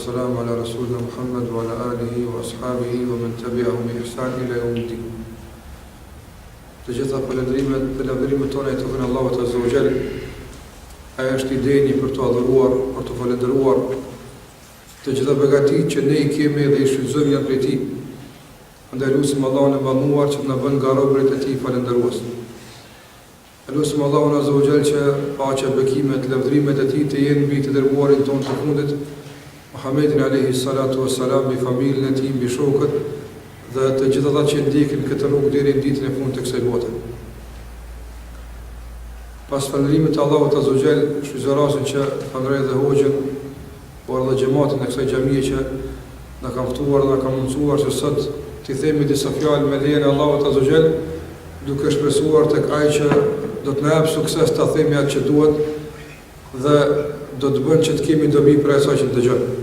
والسلام على رسولنا محمد وعلى آله وأصحابه ومن تبعهم بإحسان إلى يوم الدين. Të gjitha falëndrimet tona i takojnë Allahut Azza wa Jall. Ai është i denjë për të adhuruar, për të falëndëruar. Të gjitha begatitë që ne i kemi dhe i shfrytëzojmë janë prej Tij. Andaj lutim Allahun e mënduar që të na bën nga robërit e Tij falëndërues. Lutim Allahun Azza wa Jall që paqja, bekimet, lavdrimet e Tij të jenë mbi të dërguarin tonë të fundit, Muhammedin alayhi salatu wassalam, mbi familjen e Tij, mbi shokët dhe të gjithë ata që ndjekin këtë rrugë deri në ditën e fundit të kësaj bote. Pas falëndrimit të Allahut Azza wa Jall, shfrytëzoj rastin që falënderoj dhe hoxhën, por edhe xhamatin e kësaj xhamie që na ka ftuar dhe na ka mundsuar që sot të themi disa fjalë me lejen e Allahut Azza wa Jall, duke shpresuar tek ai që do të na jap sukses ta themi atë që duhet dhe do të bën që të kemi dobi për asaj që dëgjojmë.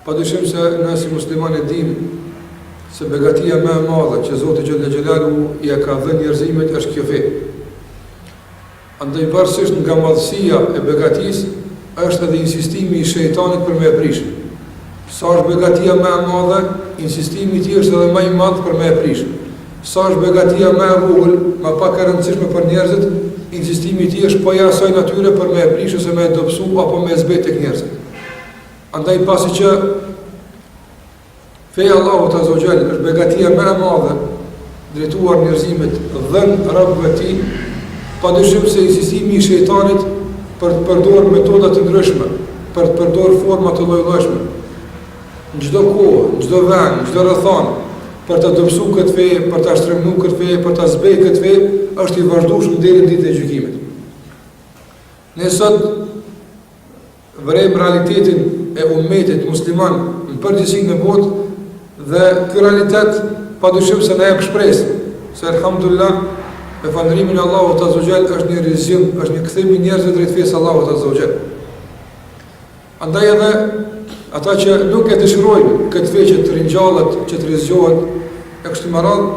Padyshim se ne si muslimanë dimë se begatia më e madhe që Zoti Xhella Xhelalu ja ka dhënë njerëzimit është kjo fe. Andaj pavarësisht nga madhësia e begatisë, është edhe insistimi i shejtanit për me e prish. Sa është begatia më e madhe, insistimi i tij është edhe më i madh për me e prish. Sa është begatia më e vogël, më pak e rëndësishme për njerëzit, insistimi i tij është poja asaj natyre për me e prish ose me e dobësu apo me e zbet tek njerëzit. Andaj pasi që feja Allahut Azza wa Jall është begatia më e madhe drejtuar njerëzimit dhën robëve të Tij, padyshim se insistimi i shejtanit për të përdorur metoda të ndryshme, për të përdorur forma të lloj-llojshme, në çdo kohë, në çdo vend, në çdo rrethon, për të dobësuar këtë fe, për ta shtrëngnuar këtë fe, për ta zbejë këtë fe, është i vazhdueshëm deri në ditën e gjykimit. Ne sot vërejmë realitetin e ummetit musliman në përgjithësi në botë dhe ky realitet padyshim se na jep shpresë se alhamdulillah me falënderimin e Allahut Azza wa Jall është një rizim, është një kthim i njerëzve drejt fesë Allahut Azza wa Jall. Andaj edhe ata që nuk e dëshirojnë këtë fe që të ringjallet, që të rizgjohet e kështu me radhë,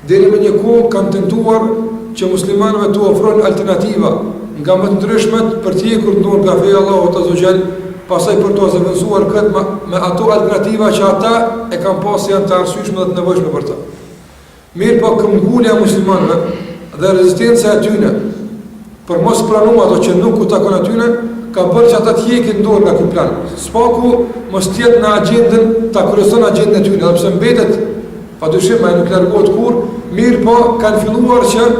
deri në një kohë kanë tentuar që muslimanëve të ofrojnë alternativa nga më të ndryshmet për të ikur nga feja Allahut Azza wa Jall, pastaj për të zëvendësuar këtë me ato alternativa që ata e kanë pasur janë të arsyeshme dhe të nevojshme për ta. Mirë po këmbgulja e muslimanëve dhe rezistenca e tyre për mos pranuar ato që nuk u takon atyre, ka bërë që ata të heqin dorë nga ky plan. Spaku mos tjetë në agjendën, ta kryeson agjendën e tyre, edhe pse mbetet padyshim ai nuk largohet kur, mirë po kanë filluar që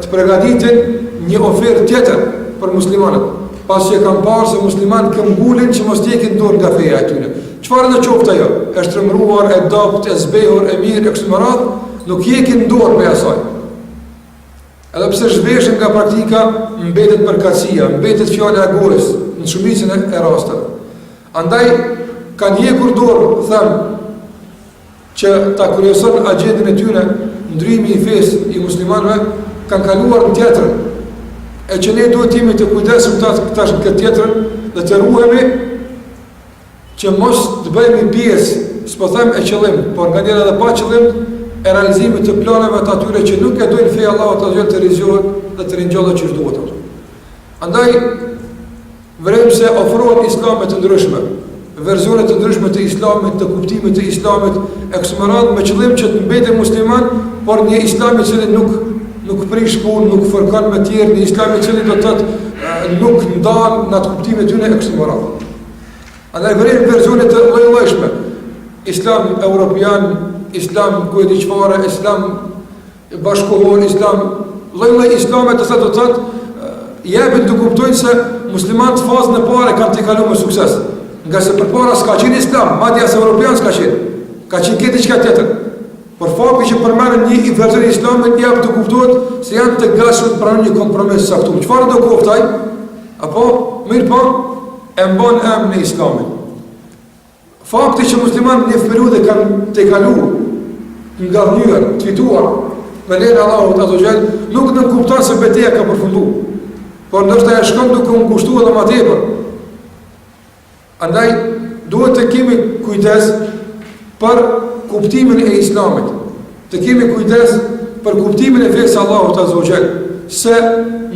të përgatitin një ofertë tjetër për muslimanët. Pas që kanë parë se muslimanë këmbgulin që mos t'jekin dorë nga feja e tyre. Çfarë në qoftë ajo? E shtrëmbruar, e dopt, e zbehur, e mirë, e kështu me radhë, nuk jekin dorë me asaj. Edhe pse zhveshën nga praktika, mbetet përkatësia, mbetet fjala e gojës në shumicën e rasteve. Andaj kanë jekur dorë, them, që ta kryeson agjendën e tyre, ndryrimi i fesë i muslimanëve, kanë kaluar në tjetrën. E që ne duhet jemi të kujdesëm tash në këtë tjetrën dhe të ruhemi që mos të bëjmë pjesë, s'po them e qëllim, por nga njëra dhe pa qëllim, e realizimit të planeve të atyre që nuk e dojnë feja Allahut Azza wa Jall të rizgjohet dhe të ringjallet që duhet. Andaj, vërejmë se ofrohen islame të ndryshme, versionet të ndryshme të islamit, të kuptimit të islamit, e kështu me radhë me qëllim që të mbetet musliman, por një islam i cili nuk prish punë, nuk fërkon me tjerë, një islam i cili do të thotë nuk ndan në atë kuptimin e tyre e kështu me radhë. Andaj vërejmë versionet të lloj-llojshme. Islam europian, islam ku e di çfarë, islam bashkohor, islam lloj-lloj islame të sa do të thotë japin të kuptojnë se muslimanët fazën e parë kanë të kaluar me sukses. Nga se përpara s'ka qenë islam, madje as europian s'ka qenë. Ka qenë këtë diçka tjetër. Por fakti që përmenden një version i islamit jap të kuptohet se janë të gatshëm të pranojnë një kompromis saktum. Çfarë do kuptoj? Apo mirë po e mban emrin e islamit. Fakti që muslimanët në një periudhë kanë të kaluar nga vënyer, të fituar me lejen e Allahut Azza wa Jall, nuk do të kupton se betejë ka përfunduar. Por ndoshta e shkon duke u ngushtuar edhe më tepër. Andaj duhet të kemi kujdes për kuptimin e islamit, të kemi kujdes për kuptimin e fesë Allahut Azza wa Jall, se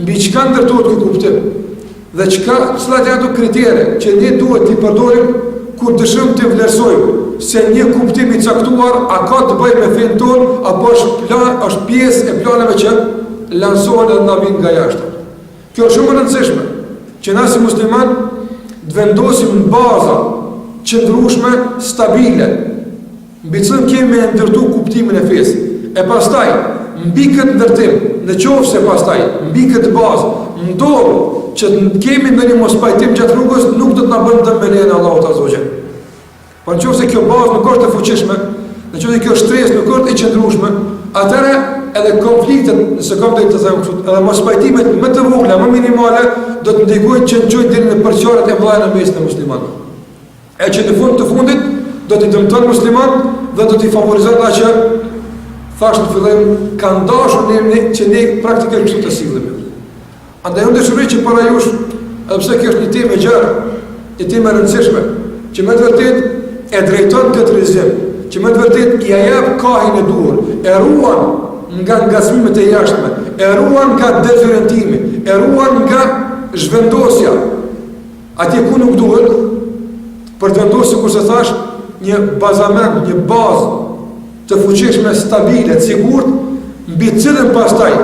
mbi çka ndërtohet ky kuptim. Dhe cilat janë ato kritere që ne duhet t'i përdorim kur dëshëm të vlerësojmë se një kuptim i caktuar a ka të bëjë me fenë tonë apo është pjesë e planeve që lansohen edhe na vijnë nga jashtë. Kjo është shumë e rëndësishme që na si musliman të vendosim në baza qëndrueshme, stabile, mbi cilën kemi me ndërtu kuptimin e fesë. E pastaj, mbi këtë ndërtim, në qoftë se pastaj, mbi këtë bazë, ndodh që kemi ndonjë mospajtim gjatë rrugës, nuk do të na bëjë dëm me lejen e Allahut azza wa jall. Por nëse kjo bazë nuk është e fuqishme, nëse kjo shtresë nuk është e qëndrueshme, atëherë edhe konfliktet, nëse kam të them kështu, edhe mospajtimet më të vogla, më minimale, do të ndikojnë që çojnë deri në përqarjet e mëdha në mes të muslimanëve. E që në fund të fundit do t'i dëmton musliman dhe do t'i favorizon ata që thash në fillim kanë dashur që ne praktikojmë kështu të sillemi. Andaj unë dëshiroj që para jush, edhe pse kjo është një temë e gjerë, një temë e rëndësishme, që me të vërtetë e drejton këtë rrezim, që me të vërtetë i jep kahin e duhur, e ruan nga ngacmimet e jashtme, e ruan nga dezorientimi, e ruan nga zhvendosja atje ku nuk duhet, për të vendosur, kurse thash, një bazament, një bazë të fuqishme, stabile, të sigurt, mbi cilën pastaj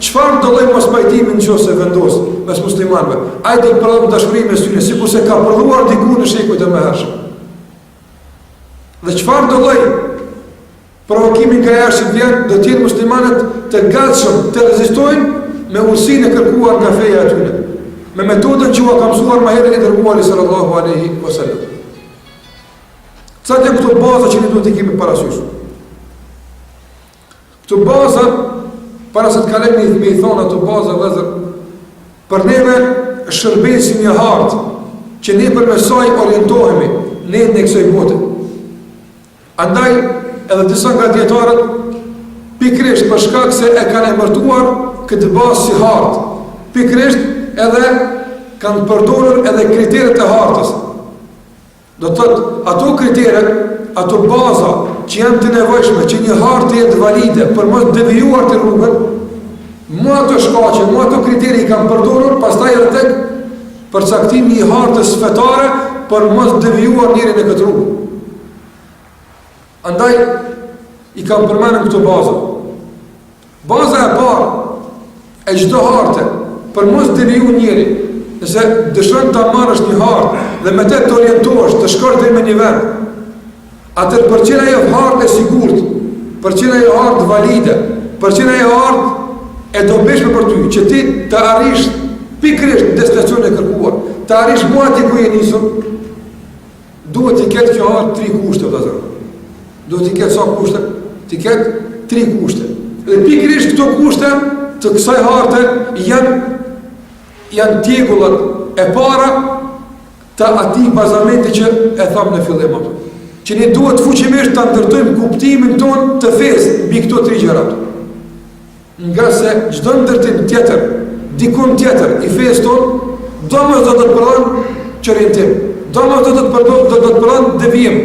çfarë do lloj mospajtimi nëse vendos mes muslimanëve. Ai do të prodhon dashuri mes tyre, sikur se ka prodhuar diku në shekujt e mëhershëm. Dhe çfarë do lloj provokimi nga jashtë vjen, do të jenë muslimanët të gatshëm të rezistojnë me ursinë e kërkuar nga feja e tyre, me metodën që u ka mësuar më herët i dërguari sallallahu alaihi wasallam. Sa të këto baza që ne duhet të kemi parasysh. Këto baza, para se të kalemi me i thonë ato baza vëzër, për neve shërbesin një hartë, që ne përmes saj orientohemi, ne në kësaj bote. Andaj, edhe disa nga djetarët, pikrisht për shkak se e kanë emërtuar këtë bazë si hartë, pikrisht edhe kanë përdorur edhe kriteret e hartës. Do të thotë, ato kriteret, ato baza që janë të nevojshme, që një hartë jetë valide për mos devijuar të rrugën, mu ato shkaqe, mu ato kriteri i kanë përdorur, pastaj edhe tek përcaktimi i hartës fetare për mos devijuar njërin e këtë rrugë. Andaj, i kanë përmendur këto baza. Baza e parë e çdo harte për mos deviju njëri, nëse dëshon ta marrësh një hartë dhe me të orientohesh, të shkosh deri në një vend, atër për qenë ajo hartë e sigurt, për qenë ajo hartë valide, për qenë ajo hartë e dobishme për ty, që ti të arrish pikrisht në destinacionin e kërkuar, të arrish mua aty ku je nisur, duhet të ketë kjo hartë 3 kushte, vëllazër. Duhet të ketë sa kushte? Të ketë 3 kushte. Dhe pikrisht këto kushte të kësaj harte janë tjegullat e para të atij bazamenti që e tham në fillim atë. Që ne duhet fuqimisht të ndërtojmë kuptimin ton të fesë mbi këto 3 gjërat. Nga se çdo ndërtim tjetër, dikun tjetër i fesë ton, domos do të prodhon çorientim, domos do të prodhon devijim,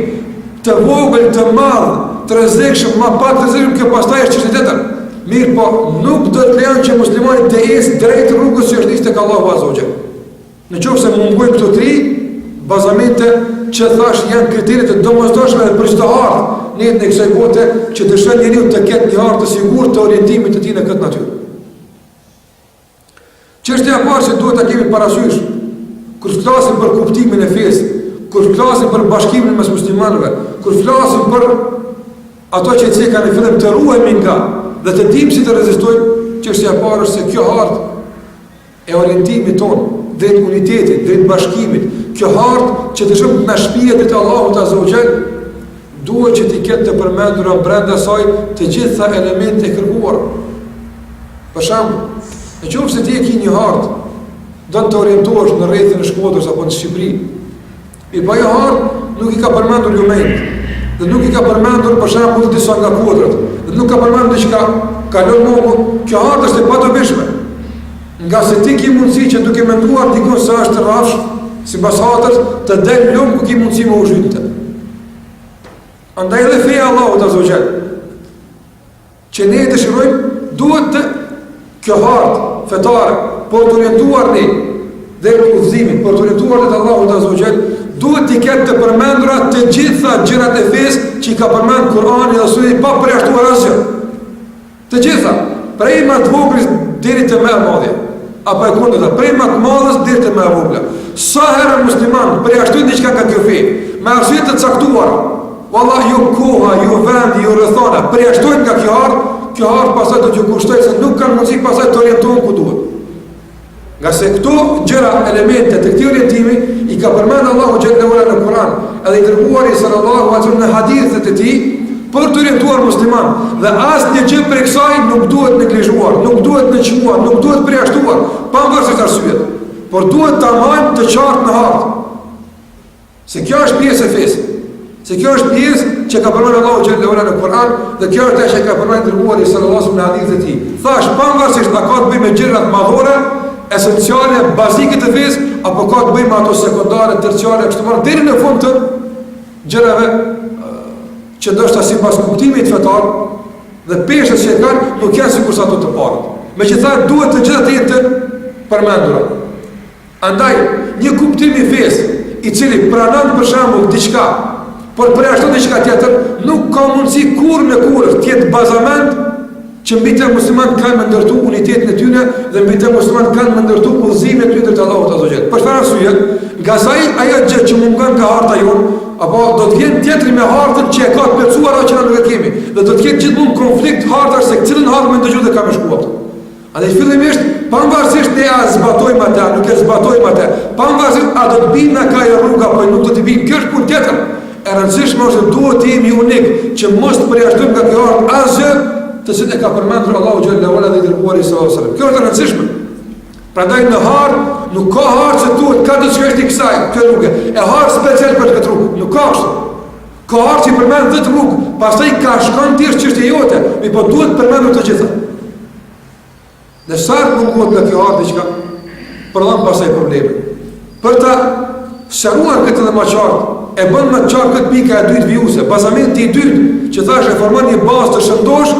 të vogël, të madh, të rrezikshëm, ma pak të rrezikshëm, kjo pastaj është çështje tjetër. Mirë, po nuk do të lejon që muslimani të ecë drejt rrugës që është nisë tek Allahu azza wa jall. Nëse mungojnë këto 3 bazamente që thash janë kriteret e domosdoshme dhe për çdo hartë në jetën e kësaj bote që dëshon njeriu të ketë një hartë të sigurt të orientimit të tij në këtë natyrë. Çështja e parë që duhet ta kemi parasysh kur flasim për kuptimin e fesë, kur flasim për bashkimin mes muslimanëve, kur flasim për ato që i kanë në fillim të ruhemi nga dhe të dimë si të rezistojmë, çështja e parë është se kjo hartë e orientimit ton drejt unitetit, drejt bashkimit, kjo hartë që të shumë në shpije dhe të Allahut azza wa jall, duhet që t'i ketë të përmendura brenda saj të gjitha elemente e kërkuara. Për shembull, nëse ti e ke një hartë, do të orientohesh në rrethin e Shkodrës apo në Shqipëri. I pa ajo hartë nuk i ka përmendur lumenjt, dhe nuk i ka përmendur për shembull disa nga kodrat, dhe nuk ka përmendur diçka kalon mogu, kjo hartë është e padobishme. Nga se ti ki mundësi që duke menduar dikon se është rrafsh, si basatës, të del lumë ku ki mundësi më u zhytë. Andaj edhe feja Allahut azza wa jall, që ne dëshirojmë, duhet të kjo hartë fetare, po të orientuar ne dhe udhëzimit për të orientuar te Allahu Azza wa Jall, duhet të ketë të përmendura të gjitha gjërat e fesë që i ka përmend Kurani dhe Suneti pa përjashtuar asgjë. Të gjitha, prej më të vogël deri te më e madhe, apo e kundërta, prej më të madhes deri te më e vogla. Sa herë musliman përjashton diçka nga kjo fe, me arsye të caktuara, vallahi jo koha, jo vendi, jo rrethana, përjashtojnë nga kjo hartë pasaj do t'ju kushtoj se nuk kanë mundësi pasaj të orientohen ku duhet. Nga se këto gjëra, elemente të këtij orientimi i ka përmend Allahu xhallahu ala në Kur'an, edhe i dërguari sallallahu alaihi wasallam në hadithet e tij për të orientuar musliman. Dhe asnjë gjë prej kësaj nuk duhet neglizhuar, nuk duhet nënçmuar, nuk duhet përjashtuar, pavarësisht arsyet. Por duhet ta marrim të qartë në hartë. Se kjo është pjesë e fesë. Se kjo është pjesë që ka përmendur Allahu xhallahu ala në Kur'an dhe kjo është ajo që ka përmendur dërguari sallallahu alaihi wasallam në hadithet e tij. Thash pavarësisht a ka të bëjë me gjërat madhore, esenciale, bazike të fesë, apo ka të bëjë me ato sekondare, terciare, kështu më deri në fund të gjërave që ndoshta sipas kuptimit fetar dhe peshës që kanë nuk janë sikur sa ato të parët. Megjithatë duhet të gjitha të jenë të përmendura. Andaj një kuptim i fesë i cili pranon për shembull diçka, por përjashton diçka tjetër, nuk ka mundësi kurrë në kurrë të jetë bazament që mbi të musliman kanë më ndërtu unitetin e tyre dhe mbi të musliman kanë më ndërtu udhëzimin e tyre te Allahu Azza wa Jall. Për çfarë arsye? Nga sa ajo gjë që mungon nga harta jon, apo do të jenë tjetri me hartën që e ka të plotësuar ajo që na nuk e kemi. Dhe do të ketë gjithmonë konflikt hartash se cilën hartë më dëgjoj dhe ka më shkuar. A dhe fillimisht, pavarësisht ne a zbatojmë atë, nuk e zbatojmë atë, pavarësisht a do të bimë nga ka rruga apo nuk do të bimë, kjo është punë tjetër. E rëndësishme është duhet të jemi unik, që mos të përjashtojmë nga kjo hartë asgjë të cilën e ka përmendur Allahu xhallahu ala dhe dërguari sallallahu alaihi wasallam. Kjo është e rëndësishme. Prandaj në hartë nuk ka hartë se duhet ka të çështë i kësaj, kjo rrugë. E hartë special për këtë rrugë, nuk ka kështu. Ka hartë që përmend 10 rrugë, pastaj ka shkon thjesht çështja jote, po duhet përmendur të gjitha. Dhe sa mungohet nga kjo hartë diçka, përdhan pasaj probleme. Për ta sqaruar këtë dhe më qartë, e bën më qartë këtë pika e dytë vijuese, bazamenti i dytë, që thash e formon një bazë të shëndosh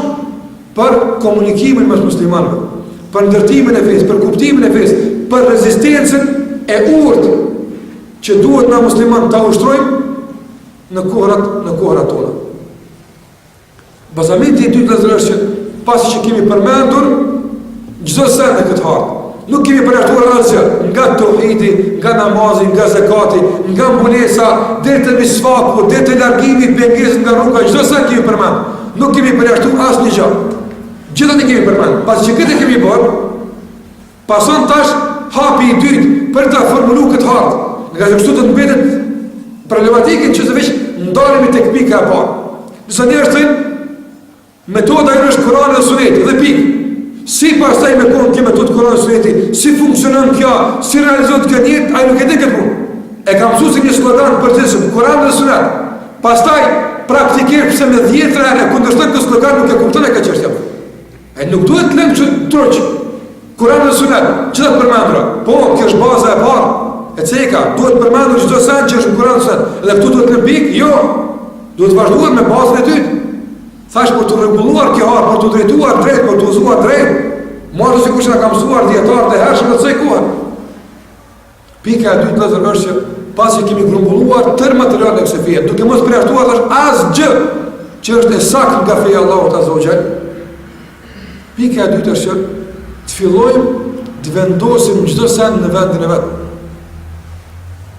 për komunikimin mes muslimanëve, për ndërtimin e fesë, për kuptimin e fesë, për rezistencën e urtë që duhet na musliman ta ushtrojmë në kohrat tona. Bazamenti i dytë është që pasi që kemi përmendur çdo send në këtë hartë, nuk kemi përjashtuar asgjë, nga tauhidi, nga namazi, nga zakati, nga mbulesa, deri te misvaku, deri te largimi i pengesës nga rruga, çdo sa kemi përmend. Nuk kemi përjashtuar asnjë gjë. Gjithë ne kemi përmend. Pasi që këtë kemi bërë, pason tash hapi i dytë për ta formuluar këtë hartë. Nga kështu të mbetet problematikën që veç ndalemi tek pika e parë. Disa njerëz thonë metoda jon është Kurani dhe Suneti dhe pikë. Si pastaj me kohën kjo metodë Kurani dhe Suneti, si funksionon kjo, si realizohet kjo jetë, ai nuk e di këtë punë. E kam mësuar si një slogan për të thënë Kurani dhe Sunet. Pastaj praktikisht pse me 10 herë kundërshton këtë slogan nuk e kupton e ka çështja. Ai nuk duhet të lëmë troç. Kurani dhe Sunet, çdo përmendura. Po, kjo është baza e parë. E ceka, duhet përmendur çdo send që është në Kur'an dhe Sunet. Dhe këtu duhet të pikë, jo. Duhet vazhduar me bazën e dytë. Thash për të rregulluar kjo hartë, për të drejtuar drejt, për të uzuar drejt. Mos sigurisht na ka mësuar dietarët e hershëm në çaj kohë. Pika e dytë vëllazër është që pasi kemi grumbulluar tërë materialin e kësaj feje, duke mos përjashtuar tash asgjë që është e saktë nga feja e Allahut Azza wa Jall. Pika e dytë është që të fillojmë të vendosim çdo send në vendin e vet.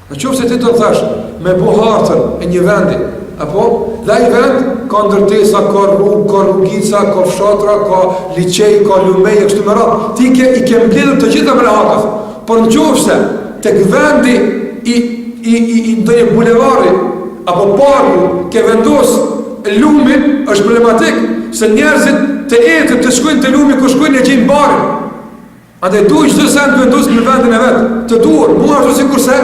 Në qoftë se ti do të thash me buhartën e një vendi, apo dhe ai vend ka ndërtesa, ka rrugë, ka rrugica, ka fshatra, ka liçej, ka lumej, kështu me radhë. Ti i ke mbledhur të gjitha me rahatas. Por nëse tek vendi i ndonjë bulevari apo parku ke vendos lumin, është problematik, se njerëzit të ecën të shkojnë te lumi ku shkojnë e gjejnë barin. Andaj duhet çdo send të vendosë në vendin e vet. Të duhur, mua ashtu sikurse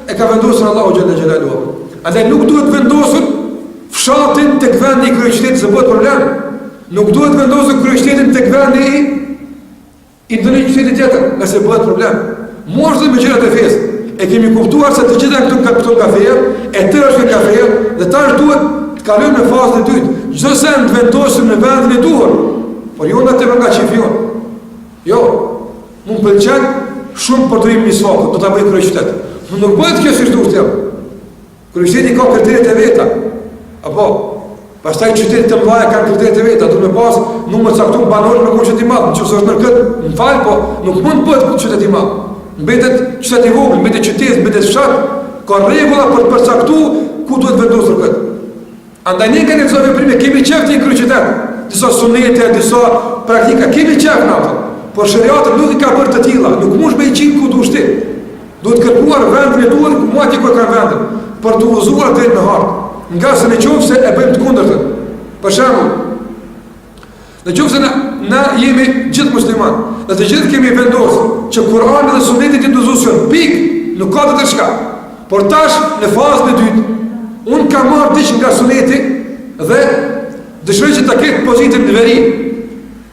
e ka vendosur Allahu xhalla xhelaluhu. Andaj nuk duhet vendosur fshatin tek vendi i kryeqytetit se bëhet problem. Nuk duhet vendosur kryeqytetin tek vendi i ndonjë qyteti tjetër, nëse bëhet problem. Mua ashtu me gjërat e fesë. E kemi kuptuar se të gjitha këto kafe, e tërë është kafe, dhe tash duhet të kalojmë në fazën e dytë. Çdo send vendosim në vendin e duhur, por jo nga të nga çifion. Jo, mund pëlqen shumë përdorim misvakut, do ta bëj kryeqytet. Nuk bëhet kjo si duhet jam. Kryeqyteti ka kriteret e veta. Apo pastaj qytetet të mëdha kanë kriteret e veta, duhet me pas numër caktuar banorë në qytet i madh. Nëse është në këtë, më fal, po nuk mund të bëhet qytet i madh. Mbetet qytet i vogël, mbetet qytet, mbetet fshat, ka rregulla për të përcaktuar ku duhet vendosur këtë. Andaj ne kemi këto veprime, kemi qeftë në kryeqytet. Disa sunete, disa praktika, kemi qeftë në ato. Por shariati nuk i ka bërë të tilla, nuk mund me i qinë ku duhet ti. Duhet kërkuar vendin e duhur, ku mati ku ka vendin, për të udhëzuar drejt në hartë. Nga se në qoftë se e bëjmë të kundërtën. Për shembull, në qoftë se na jemi gjithë musliman, dhe të gjithë kemi vendosur që Kur'ani dhe Suneti të ndëzuosin, nuk ka të shka. Por tash në fazën e dytë, unë kam marrë diç nga Suneti dhe dëshiroj që ta ketë pozitën në veri.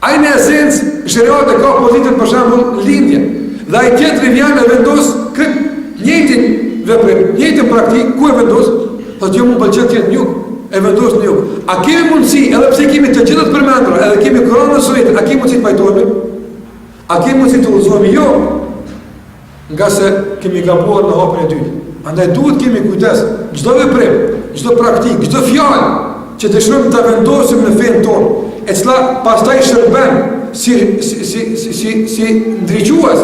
Ai në esencë shariati ka pozitën për shembull lindje. Dhe ai tjetri vjen e vendos këtë njëjtin veprim, njëjtin praktik, ku e vendos? Thotë jo më pëlqen të jetë në jug, e vendos në jug. A kemi mundësi, edhe pse kemi të gjitha të përmendura, edhe kemi Kur'anin dhe Sunetin, a kemi mundësi të pajtohemi? A kemi mundësi të udhëzohemi? Jo. Nga se kemi gabuar në hapën e dytë. Andaj duhet kemi kujdes, çdo veprim, çdo praktik, çdo fjalë që dëshirojmë ta vendosim në fen tonë, e cila pastaj shërben si ndriçues.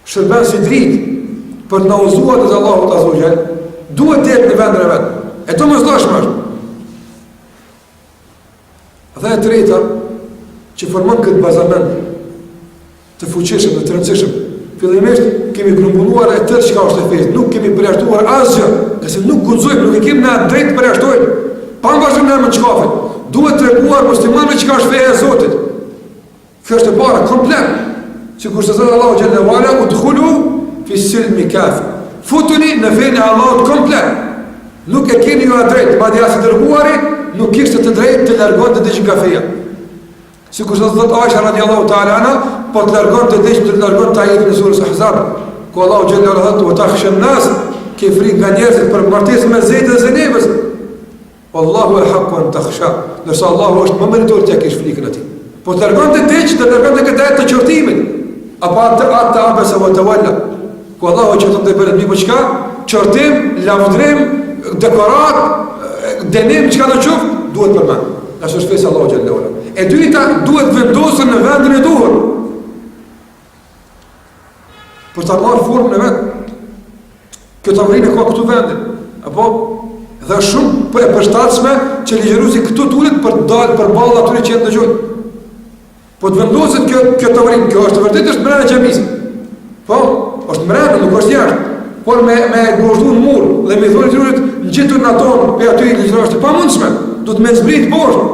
Shërben si dritë për të na udhëzuar te Allahu Azza wa Jall, duhet të jetë në vendin e vet. E to mos dashmë është. Dhe e treta, që formon këtë bazament të fuqishëm dhe të rëndësishëm. Fillimisht kemi grumbulluar e tërë çka është e fesë, nuk kemi përjashtuar asgjë, nëse nuk guxojmë, nuk e kemi na drejt të përjashtojmë. Pavarësisht nga çkafit, duhet treguar muslimanëve çka është feja e Zotit. Kjo është e para, komplet. Sikur se thot Allahu xhalla wala udkhulu fi silmi kaf. Futuni në fenë e Allahut komplet. Nuk e keni ju drejt, madje as dërguari nuk kishte të drejtë të largonte diç nga feja. Sikur se thot Aisha radiallahu ta'ala anha, po të largonte diç, të largonte ajetin e surës Ahzab, ku Allahu xhalla wala thot: "Wa takhsha an-nas", ke frikë nga njerëzit për martesën me Zeid dhe Zenebës. Wallahu al-haqqu an takhsha. Nëse Allahu është më meritor të kesh frikën atij. Po të largonte diç, të largonte këtë të qortimit. Apo atë abasa wa tawalla. Ku Allahu që të bëhet mbi çka? Qortim, lavdrim, dekorat, dënim çka do qof, duhet përmend. Ashtu është fesë Allahu xhallahu ala. E dyta, duhet vendosur në vendin e duhur. Për ta marrë formën e vet. Kjo tavolinë ka këtu vendin. Apo dhe shumë e përshtatshme që ligjëruesi këtu tulet për të dalë përballë atyre që dëgjojnë. Po të vendoset kjo tavolinë, kjo është vërtet është brenda xhamisë. Po, është brenda, nuk është jashtë. Por me gozhdu në mur dhe me thonë ligjëruesit ngjitur në aton, pe aty ligjëruesi është pamundshme. Duhet me zbrit poshtë.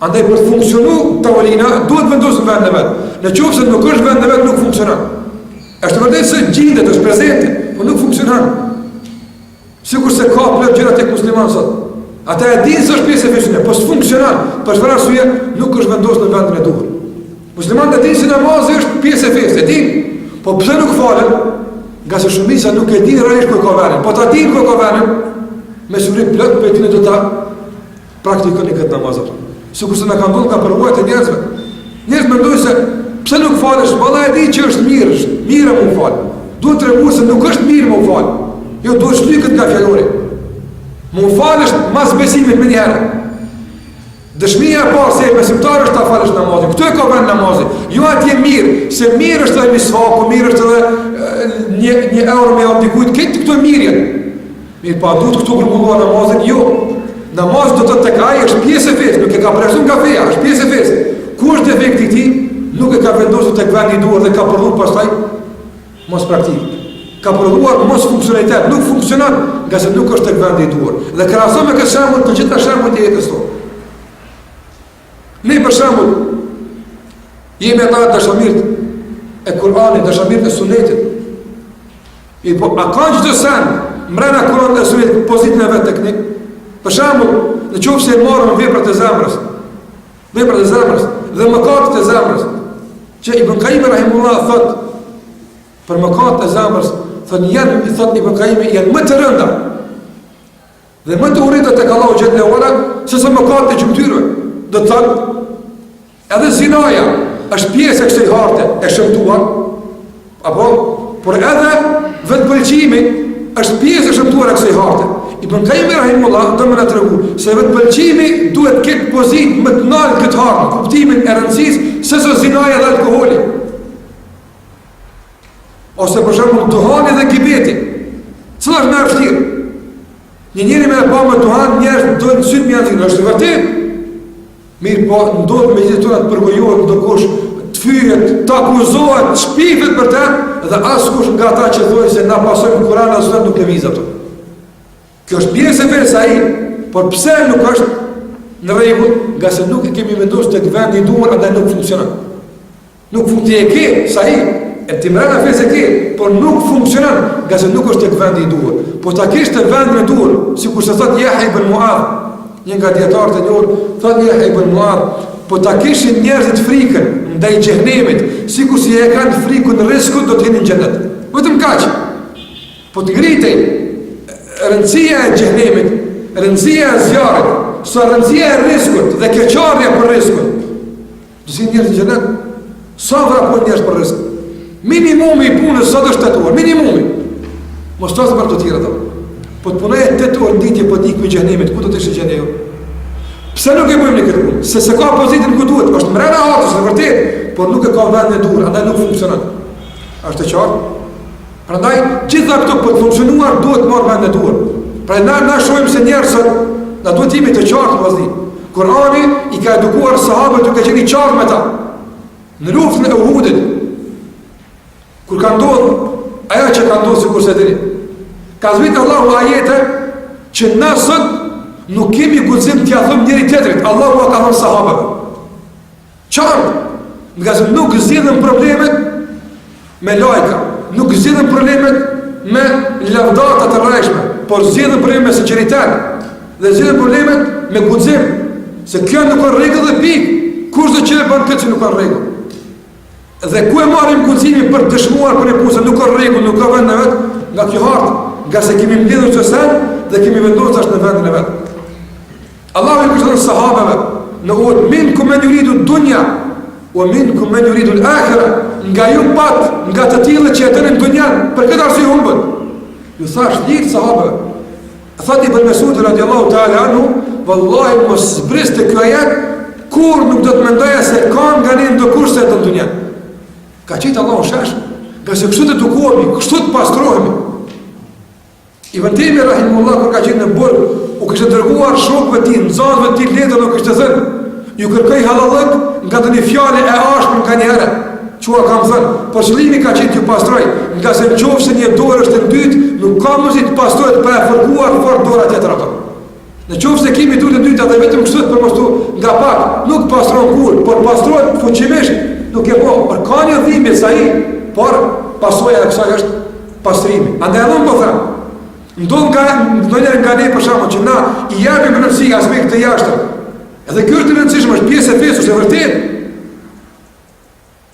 Andaj për të funksionu tavolina duhet vendosur vendin e vet. Nëse nuk është vendi i vet, nuk funksionon. Është vërtet se gjendet është prezente, por nuk funksionon. Sikur se ka plot gjëra tek muslimanët sot. Ata e dinë se është pjesë e fesë, po s'funksionon. Për çfarë arsye nuk është vendosur në vendin e duhur. Muslimanët e dinë se namazi është pjesë e fesë, e dinë. Po pse nuk falen? Nga se shumica nuk e dinë realisht ku ka vendin. Po ta dinë ku ka vendin, me siguri plot për dinë do ta praktikoni këtë namaz atë. Sikur se na kanë dhënë ka përvojë të njerëzve. Njerëz mendojnë se pse nuk falesh? Valla e di që është mirë më fal. Duhet të treguosh se nuk është mirë më fal. Jo, duhet shlyket nga fjalori. Më falësh mas besimit më një herë. Dëshmia e parë se besimtar është ta falësh namazin. Këtu e ka vend namazin. Jo atje mirë, se mirë është ai misvaku, mirë është edhe një euro me abdikujt, këtë këtu mirë. Mirë, pa duhet këtu grumbulluar namazin, jo. Namaz do të tek ai është pjesë e fesë, nuk e ka përshtuar nga feja, është pjesë e fesë. Ku është defekti i tij? Nuk e ka vendosur tek vendi i duhur dhe ka prodhuar pastaj mos praktik. Ka prodhuar mos funksionalitet, nuk funksionon, nga se nuk është tek vendi i duhur. Dhe krahason me këtë shembull të gjitha shembujt e jetës tonë. Ne për shembull jemi ata dashamirët e Kur'anit, dashamirët e Sunetit. Po a ka çdo sen mbrana Kur'anit dhe Sunetit pozitën e vet teknik? Për shembull, nëse e marrëm veprat e zemrës dhe mëkatet e zemrës, që Ibn Qayyim rahimullah thot për mëkatet e zemrës, thot Ibn Qayyim janë më të rënda dhe më të urrëta tek Allahu xhallahu ala se sa mëkatet e gjymtyrëve. Do të thotë edhe zinaja, është pjesë e kësaj harte e shëmtuar, apo, por edhe vetë pëlqimi është pjesë e shëmtuar e kësaj harte. Ibn Qayyim rahimahullah do më na tregu se vetë pëlqimi duhet këtë pozitë më të lartë këtë hartë, kuptimin e rëndësisë se sa zinaja dhe alkoholi. Ose për shembull duhani dhe gibeti. Cila është më e vështirë? Një njeri me e pa me duhan, njerëz do në sytë mjanë zinë, është vërtet. Mirë po, ndodhë me gjithë tona të përgojohet, ndokush të fyret, të akuzohet, të shpifet për te, dhe askush nga ta që thoi se na pasojmë Kur'an, asë nuk lëviz ato. Kjo është pjesë e vetë ai, por pse nuk është në rregull, nga se nuk e kemi vendosur tek vendi i duhur, andaj nuk funksionon. Nuk funksionon ke sa ai, e ti mrena fesë ke, por nuk funksionon, nga se nuk është tek vendi i duhur. Po ta kesh te vendi i duhur, sikur se thot Yahya ibn Mu'adh, një nga dietarët e njohur, thot Yahya ibn Mu'adh, po ta kishin njerëzit frikën ndaj xhenemit, sikur si e kanë frikën rrezikut do të jenë në xhenet. Vetëm kaq. Po të ngritej rëndësia e xhenemit, rëndësia e zjarrit, sa rëndësia e rrezikut dhe keqardhja për rrezikun. Do si njerëz në xhenet, sa vrapon njerëz për rrezik. Minimumi i punës sa do shtatuar, minimumi. Mos të për të tjera të. Po të punoj 8 orë ditje po dik me xhenemit, ku do të ishte xheneu? Pse nuk e bëjmë në këtë punë? Se ka pozitën ku duhet, është mrena hatës, në vërtet, por nuk e ka vendin e duhur, andaj nuk funksionon. Është e qartë? Prandaj, gjitha këto për të funksionuar duhet marrë vendin e duhur. Pra na shohim se njerëzit, na duhet jemi të qartë vëllai. Kurani i ka edukuar sahabët duke qenë i qartë me ta. Në luftën e Uhudit, kur ka ndodhur ajo që ka ndodhur sikur se dini. Ka zbritur Allahu ajete që na sot nuk kemi guxim t'ia them njëri tjetrit, Allahu ka thënë sahabëve. Qartë, nga se nuk zgjidhen problemet me lajka, nuk zgjidhen problemet me lavdata të rreshme, por zgjidhen problemet me sinqeritet dhe zgjidhen problemet me guxim, se kjo nuk ka rregull dhe pikë. Kush do që bën këtë që nuk ka rregull? Dhe ku e marrim guximin për të dëshmuar për e pusë, nuk ka rregull, nuk ka vend në vet, nga kjo hartë, nga se kemi mbledhur çdo sen dhe kemi vendosur tash në vendin e vet. Allahu i kështën sahabëve në Uhud, minkum men yuridu dunya wa minkum men yuridu al-akhirah, nga ju pat, nga të tillë që jetën në dunjan, për këtë arsye humbën. Ju thash lirë sahabëve. Thot Ibn Mesud radiallahu ta'ala anhu, vallahi mos zbriste kjo ajet, kur nuk do të mendoja se kanë nga ne ndokush se të dunjan. Ka qitë Allahu shesh, nga se kështu të dukohemi, kështu të pastrohemi. Ibn Taymi rahimahullah kur ka qenë në burg, u kishte dërguar shokëve të tij, nxënësve të tij letër nuk kishte thënë. Ju kërkoi halallëk nga një fjalë e ashpër nga një herë. Çua kam thënë, por qëllimi ka qenë t'ju pastroj, nga se nëse një dorë është e dytë, nuk ka mundësi të pastrohet pa e fërkuar fort dora tjetër ato. Nëse kemi dorën e dytë dhe vetëm kështu të përmostu nga pak, nuk pastron kur, por pastrohet fuqimisht, nuk e po, por ka një dhimbje sa ai, por pasojë e kësaj është pastrimi. Andaj edhe po them, ndonjëherë nga ne për shkakun që na i japim rëndësi aspekt të jashtëm. Edhe kjo është e rëndësishme, është pjesë e fesë, është e vërtetë.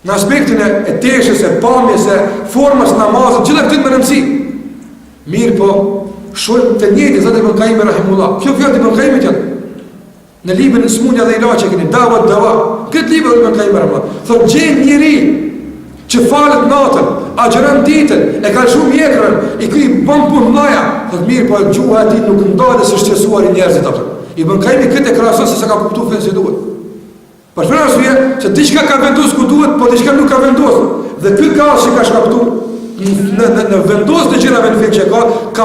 Në aspektin e teshës, e pamjes, e formës namazit, gjitha këtë me rëndësi. Mirë po, shohim të njëjtin zot Ibn Qayyim rahimullah. Kjo fjalë Ibn Qayyimit janë në librin Smundja dhe Ilaçi keni Dawa Dawa. Këtë libër Ibn Qayyim rahimullah thotë gjen njëri që falet natën, agjeron ditën, e ka shumë mjekrën, i kri bën punë mëdha, thotë mirë, po gjuha e tij nuk ndalet se shqetësuar i njerëzit atë. Ibn Qayyim këtë krahason se sa ka kuptuar fen si duhet. Për shkak arsye se diçka ka vendosur ku duhet, po diçka nuk ka vendosur. Dhe ky kaos që ka shkaktuar në vendosje të gjërave në fen që ka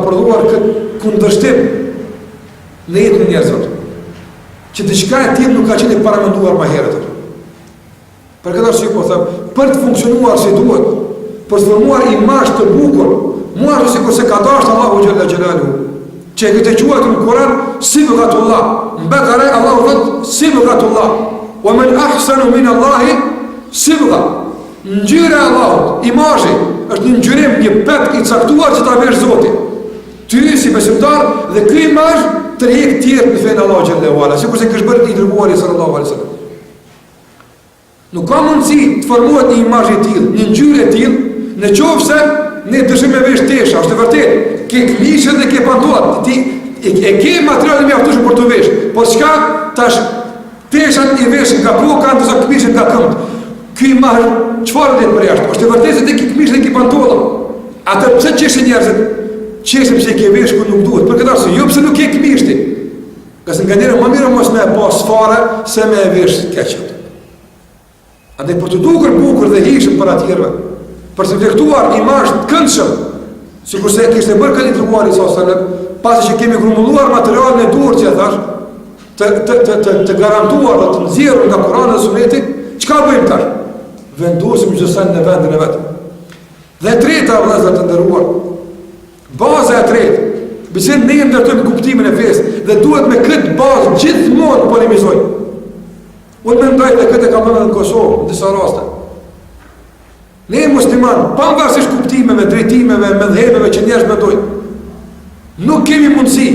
provuar këtë kundërshtim në jetën e njerëzve. Që diçka e tillë nuk ka qenë paramenduar më herët. Për këtë arsye po them, për të funksionuar si duhet, për të formuar imazh të bukur, mua sikur se ka dashur Allahu xhalla xhelalu, që këtë quhet në Kur'an sibghatullah. Në Bekare Allahu thot sibghatullah. Wa man ahsanu min Allahi sibgha. Ngjyra e Allahut, imazhi, është një ngjyrim, një pet i caktuar që ta vesh Zoti. Ty si besimtar dhe ky imazh të rrejë tjerë në fenë Allahu xhalla wala, sikur se kish bërë i dërguari sallallahu alaihi wasallam. Nuk ka mundësi të formohet një imazh i tillë, një ngjyrë e tillë, nëse ne dëshim me vesh tesha, është e vërtetë, ke klishën dhe ke pantollat, ti e ke materialin mjaftueshëm për të vesh, por çka tash Teshat I vesh nga koka, ndërsa këmishën nga këmbët. Ky marr çfarë dhe për jashtë? Është e vërtetë se ki këmishën e ki pantolla. Atë pse qeshin njerëzit? Qeshin pse ke vesh ku nuk duhet. Për këtë arsye, jo pse nuk ke këmishti. Qase nganjëherë më mirë mos me pas fare se me vesh keqët. Andaj për të dukur bukur dhe hishëm për atjerve, për të reflektuar imazh të këndshëm, sikurse kishte bërë këtë treguari sallallahu, pasi që kemi grumbulluar materialin e duhur që thash, të garantuar dhe të nxjerrur nga Kurani dhe Suneti, çka bëjmë tash? Vendosim çdo sa në vendin e vet. Dhe e treta, vëllezër të nderuar, baza e tretë, pse ne ndërtojmë kuptimin e fesë dhe duhet me këtë bazë gjithmonë polemizojmë. Unë mendoj dhe këtë ka bënë në Kosovë, në disa raste. Ne musliman, pavarësisht kuptimeve, drejtimeve, mëdhëheve që njerëz mendojnë, nuk kemi mundësi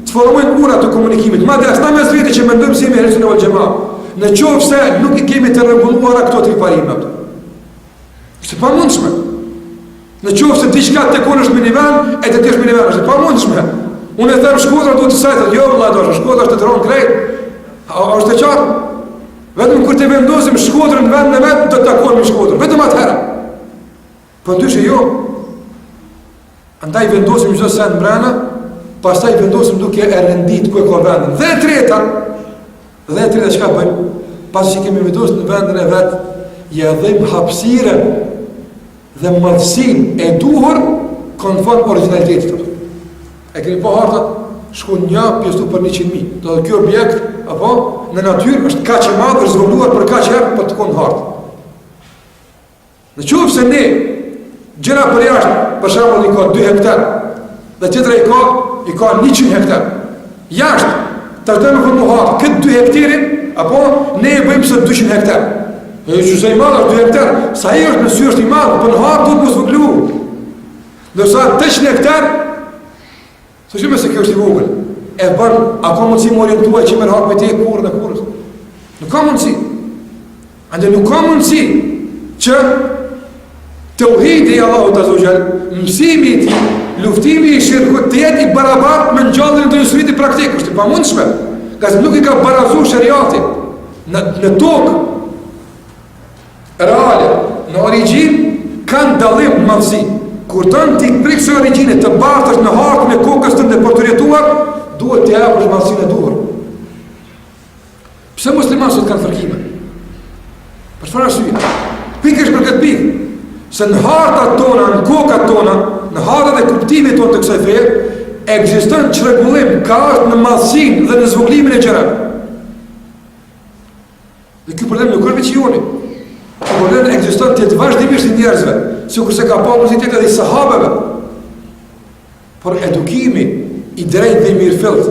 të formojmë ura të komunikimit. Madje as na mes vete që mendojmë si me Helsin e Xhama. Në qoftë se nuk I kemi të rregulluara këto tri parime. Është pamundshme. Në qoftë se diçka tekon është me nivel, e të tjesh me nivel, është pamundshme. Unë e them Shkodra duhet të sajtë, jo vëllai, Shkodra është të rron krejt. Është e qartë. Vetëm kur të vendosim Shkodrën në vendin e vet, do të takojmë me Shkodrën. Vetëm atëherë. Po dyshë jo. Andaj vendosim çdo sa në brenda, pastaj vendosim duke e rendit ku e ka vendin. Dhe e treta çka bëjmë? Pasi që kemi vendosur në vendin e vet, ja dhejmë hapësirën dhe madhësinë e duhur konform origjinalitetit. E keni pa hartat? Shkon një pjesë për 100.000. Do të ky objekt apo në natyrë është kaq I madh, është zhvilluar për kaq herë për të qenë hartë. Në qoftë se ne gjëra për jashtë, për shembull I ka 2 hektar, dhe tjetra I ka 100 hektar. Jashtë, trajtojmë për hartë këtë 2 hektarin, apo ne e bëjmë së 200 hektar. E që se I madh është 2 hektar, sa I është në sy është I madh, për në hartë duhet mos zvogëlu. Ndërsa 800 hektar, së shumë se kjo është I vogël, e bërë, a ka mundësi më orientuaj që me rrapë me te kurën e kurës? Nuk ka mundësi. Ande nuk ka mundësi që të uhidi Allahu të zogjel, mësimi I ti, luftimi I shirkut të jetë I barabartë me ngjalljen e të njësërit I praktikë, është I pamundshme, ka se nuk I ka barazu shariati në tokë reale, në origin, kanë dallim në madhësi. Kur tënë ti prikë së origjinit të bartësh në hartën e kokës tënde për të rjetuar, duhet të japësh madhësinë e duhur. Pse muslimanët sot kanë fërkime? Për çfarë arsye? Pikërisht për këtë pikë, se në hartat tona, në kokat tona, në hartat e kuptimit tonë të kësaj feje, ekziston çrregullim ka është në madhësinë dhe në zvogëlimin e gjërave. Dhe ky problem nuk është veç joni. Ky problem ekziston të vazhdimisht I njerëzve, sikurse ka pasur pozitet edhe I sahabeve. Por edukimi I drejtë dhe I mirëfillt,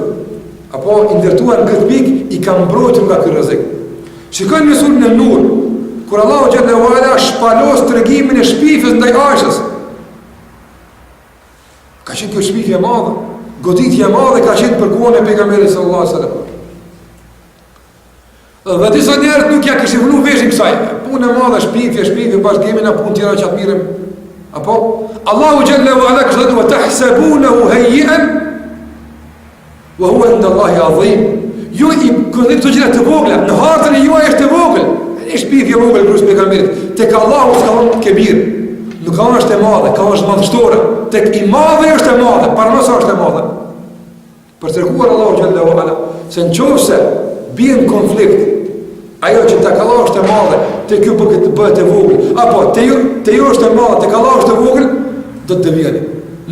apo I ndërtuar në këtë pikë, I ka mbrojtur nga ky rrezik. Shikojmë në surën An-Nur, kur Allahu xhallahu ala shpalos tregimin e shpifjes ndaj Aishës. Ka qenë kjo shpifje e madhe, goditje e madhe ka qenë për kohën e pejgamberit sallallahu alaihi wasallam. Dhe disa njerëz nuk ja kishin vënë veshin kësaj. Punë e madhe, shpifje, bashkëgimi në punë tjera që atë mirëm. Apo Allahu xhallahu ala ka thënë: "Wa tahsabunahu hayyan wa huwa inda Allahi azim." Ju I këndit të gjëra të vogla, në hartën e juaj është e vogël. E shpifje e vogël për pejgamberit. Tek Allahu s'ka qenë kebir. Nuk ka është e madhe, ka është madhështore. Tek I madhe është e madhe, para mos është e madhe. Për treguar Allahu xhallahu ala se nëse bien konflikt, ajo që tek Allahu është e madhe, te ky bëhet e vogël, apo te ju është e madhe, tek Allahu është e vogël, do të devijeni.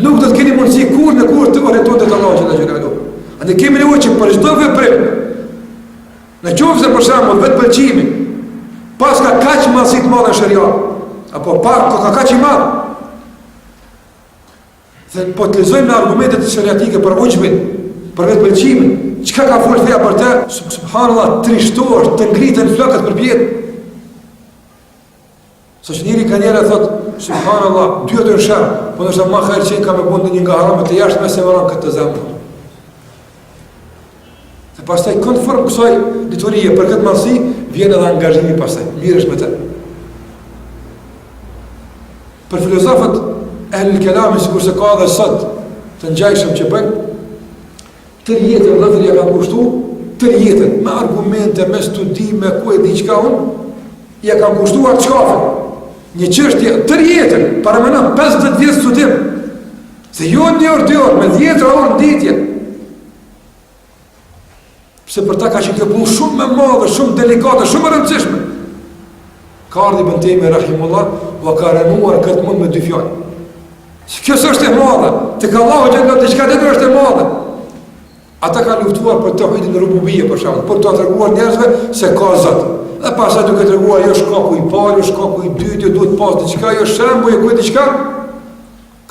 Nuk do të keni mundësi kur në kur të orientohet te Allahu xhallahu. Ne kemi nevojë që për çdo veprim, në qoftë se për shembull vetë pëlqimi, pas ka kaq madhësi të madhe në sheria, apo ka kaq I madh. Dhe po të lexojmë në argumentet shariatike për ujbin, për vetë pëlqimin, çka ka folë feja për te, subhanallahu, trishtohesh, të ngriten flokët për pjetë. Sa që njëri ka njëre thot, subhanallahu, 2 orë në shërë, po nështë ma kërë qenë ka me bundë një nga haramet të jashtë me se mëran këtë të zemë. Dhe pastaj, konform kësaj diturije për këtë madhësi, vjen edhe angazhimi pastaj, mirësh me të. Për filozofët, ehlul kelami, sikur se ka dhe sot, të ngjajshëm që bëjnë, të jetën vëllezër ja ka kushtu të jetën, me argumente, me studime, ku e di qka unë, ja kam kushtuar qafën. Një çështje të jetën, para më në 50 vjetë studim, se jo një orë, 2 orë, me 10 orë në ditje. Pse për ta ka që kjo punë shumë me madhe, shumë delikate, shumë e rëndësishme. Ka ardhi Ibn Taymi rahimullah, va ka rënuar këtë mund me 2 fjallë. Kjo është e madhe, të ka Allahu gjendë të qka tjetër është e madhe. Ata ka luftuar për tauhidin rububie, për shembull, për të treguar njerëzve se ka Zot. Dhe pasaj duke treguar jo shkaku i parë, jo shkaku i dytë, jo duhet pas diçka, jo shembull, jo kujt diçka.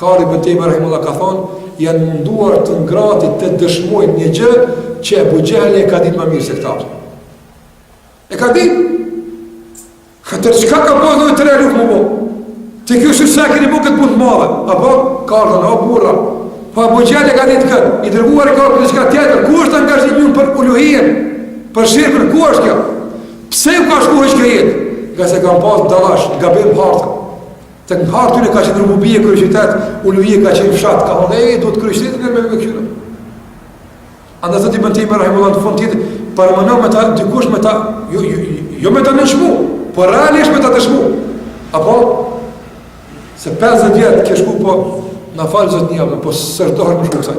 Ka Ibn Taymi rahimullah ka thonë, janë munduar të ngratit të dëshmojnë një gjë që Abu Jahli e ka ditë më mirë se këta. E ka ditë. Atër qka ka pas dojë të realuk më bo? Të kjo shumë se keni bu këtë punë të madhe. Apo, kardën, o burra. Pa Abu Jahli ka ditë këtë. I dërguar e ka për diçka tjetër. Ku është angazhimi unë për uluhien? Për shirkën, ku është kjo? Pse u ka shku është kjo jetë? Nga se kam pas dalash, gabim hartën. Të në hartën e ka qenë rububie, kërëshitet, uluhie ka qenë fshat. Ka thonë, do të kërëshitet nga me këqyre. Andë thët Ibn Taymi rahimullah në fund tjetër, përmëno me ta, dikush me ta, jo me ta nëshmu, por realisht me ta dëshmu. Apo, se 50 vjetë ke shku, po, në falë zëtë një, po sërdohër më shku kësaj.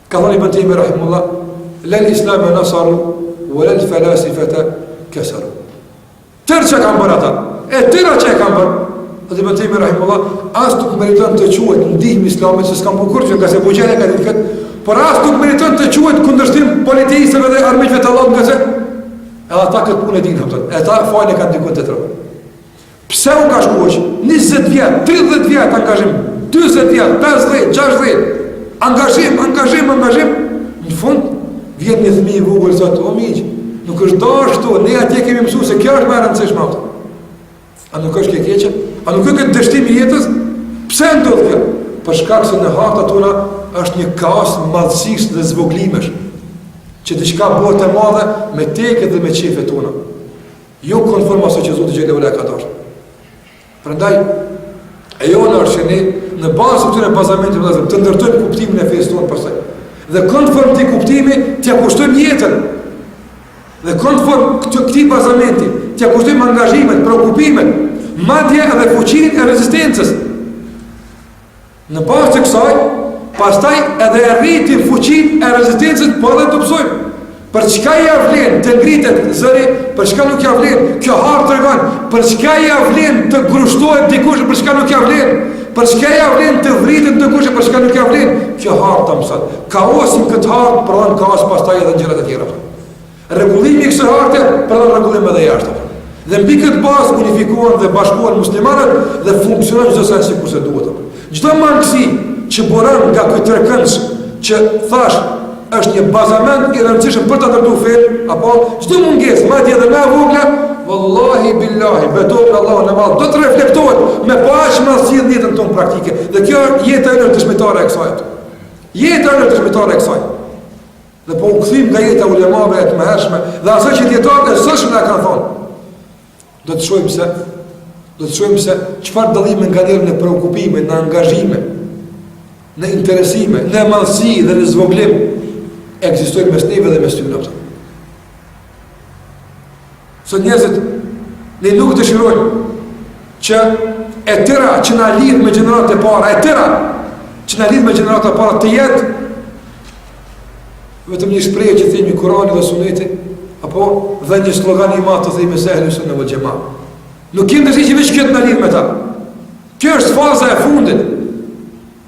Ka thonë Ibn Taymi rahimullah, lel islame nasaru, o lel felasifete kesaru. Tërë që kam bërë ata, e tëra që e kam bërë, dhe Ibn Taymi rahimullah, as nuk meriton të quhet në ndihmë islamit, se s'kam bukur që nga se bujene ka ditë këtë, por as nuk meriton të quhet kundërshtim politikësve dhe armiqve të Allahut, nga se edhe ata këtë punë e dinë, hapëton, e ta fajnë e kanë dikun të tërë. Pse u ka shkuoq? 20 vjetë, 30 vjetë angazhim, 20 vjetë, 50, 60, angazhim, në fund, vjen një thmi i vogël, zotë, o miq, nuk është dashtu, ne atje kemi mësu se kjo është më e rëndësishme auto. A nuk është kjo keqe? A nuk është këtë dështim i jetës? Pse ndodh kjo? Për shkak se në harta tona është një kaos madhësisht dhe zvoglimesh, që diçka bëhet e madhe me teket dhe me qefet tona. Jo konform aso që Zoti xhelalu ala ka dashur. Prandaj e jona është që ne në bazë të këtyre bazamenteve të ndërtojmë kuptimin e fesë tonë pastaj. Dhe konform këtij kuptimi t'ia kushtojmë jetën. Dhe konform këtij bazamenti t'ia kushtojmë angazhimet, preokupimet, madje edhe fuqinë e rezistencës. Në bazë të kësaj, pastaj edhe e rritim fuqinë e rezistencës, po edhe të pësojmë. Për çka ja vlen të ngritet zëri, për çka nuk ja vlen, kjo hartë tregon, për çka ja vlen të grushtohet dikush, për çka nuk ja vlen, për çka ja vlen të vritet dikush, për çka nuk ja vlen, kjo hartë mëson. Kaosin këtë hartë pranon kaos pastaj edhe gjërat e tjera. Rregullimi i kësaj harte pranon rregullim edhe jashtë. Dhe mbi këtë bazë unifikohen dhe bashkohen muslimanët dhe funksionojnë çdo sa sikur se duhet. Çdo mangësi që boron nga ky trekëndsh që thash është një bazament i rëndësishëm për ta ndërtuar fen, apo çdo mungesë, madje edhe më e vogël, wallahi billahi, betoj në Allahun e Madh, do të reflektohet me paqësi në jetën tonë praktike. Dhe kjo jeta e dëshmitare e kësaj. Jeta e dëshmitare e kësaj. Dhe po u kthim nga jeta ulemave e të mëhershme, dhe asaj që dietarët e sotshëm na kanë thonë. Do të shohim se çfarë dallime nga në preokupime, në angazhime, në interesime, në madhësi dhe në zvoglim ekzistojnë mes neve dhe mes tyre. Sot njerëzit ne nuk dëshirojnë që e tëra që na lidh me gjeneratët e para, të jetë vetëm një shprehje që themi Kurani dhe Suneti, apo dhe një slogan i madh të themi se Ahlus Sunna wal Jamaa. Nuk kemi dëshirë që veç këtë na lidh me ta. Kjo është faza e fundit